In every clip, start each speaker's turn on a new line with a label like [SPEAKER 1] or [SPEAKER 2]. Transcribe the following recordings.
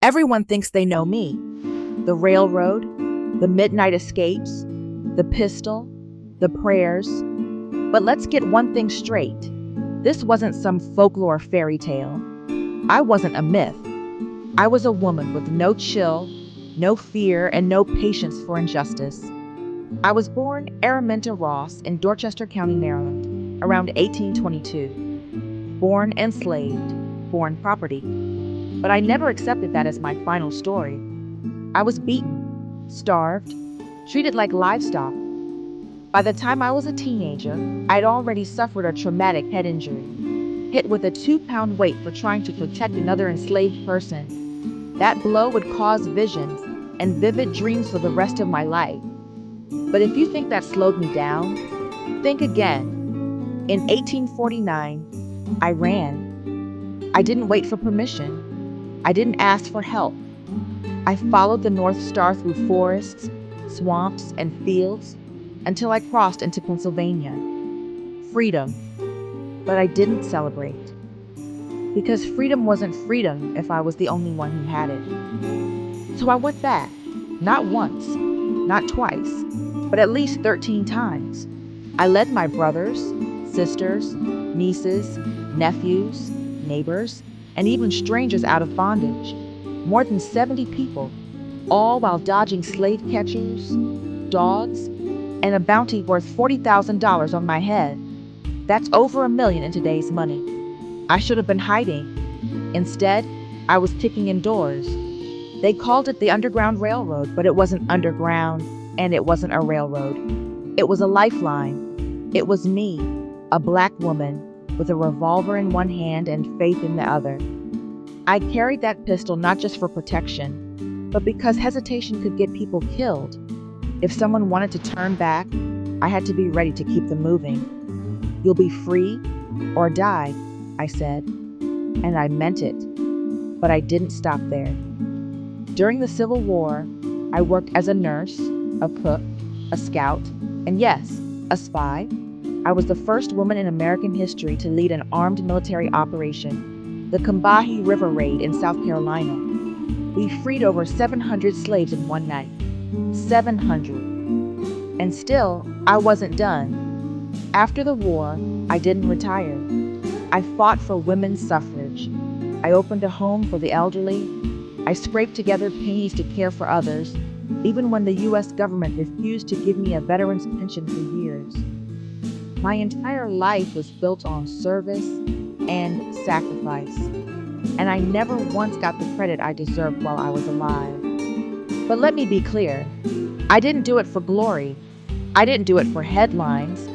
[SPEAKER 1] Everyone thinks they know me. The railroad, the midnight escapes, the pistol, the prayers. But let's get one thing straight. This wasn't some folklore fairy tale. I wasn't a myth. I was a woman with no chill, no fear, and no patience for injustice. I was born Araminta Ross in Dorchester County, Maryland, around 1822. Born enslaved, born property. But I never accepted that as my final story. I was beaten, starved, treated like livestock. By the time I was a teenager, I'd already suffered a traumatic head injury, hit with a 2-pound weight for trying to protect another enslaved person. That blow would cause visions and vivid dreams for the rest of my life. But if you think that slowed me down, think again. In 1849, I ran. I didn't wait for permission. I didn't ask for help. I followed the North Star through forests, swamps, and fields until I crossed into Pennsylvania. Freedom. But I didn't celebrate. Because freedom wasn't freedom if I was the only one who had it. So I went back. Not once, not twice, but at least 13 times. I led my brothers, sisters, nieces, nephews, neighbors, and even strangers out of bondage. More than 70 people, all while dodging slave catchers, dogs, and a bounty worth $40,000 on my head. That's over $1 million in today's money. I should have been hiding. Instead, I was kicking in doors. They called it the Underground Railroad, but it wasn't underground, and it wasn't a railroad. It was a lifeline. It was me, a black woman, with a revolver in one hand and faith in the other. I carried that pistol not just for protection, but because hesitation could get people killed. If someone wanted to turn back, I had to be ready to keep them moving. You'll be free or die, I said, and I meant it. But I didn't stop there. During the Civil War, I worked as a nurse, a cook, a scout, and yes, a spy. I was the first woman in American history to lead an armed military operation, the Combahee River Raid in South Carolina. We freed over 700 slaves in one night. 700. And still, I wasn't done. After the war, I didn't retire. I fought for women's suffrage. I opened a home for the elderly. I scraped together pennies to care for others, even when the U.S. government refused to give me a veteran's pension for years. My entire life was built on service and sacrifice, and I never once got the credit I deserved while I was alive. But let me be clear, I didn't do it for glory. I didn't do it for headlines.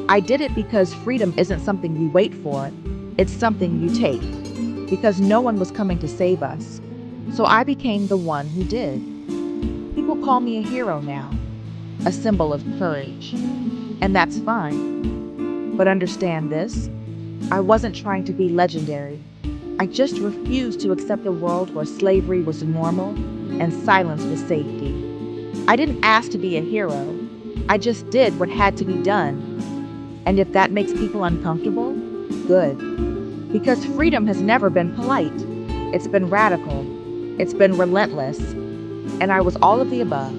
[SPEAKER 1] I did it because freedom isn't something you wait for, it's something you take, because no one was coming to save us. So I became the one who did. People call me a hero now, a symbol of courage, and that's fine. But understand this, I wasn't trying to be legendary. I just refused to accept a world where slavery was normal and silence was safety. I didn't ask to be a hero. I just did what had to be done. And if that makes people uncomfortable, good. Because freedom has never been polite. It's been radical. It's been relentless. And I was all of the above.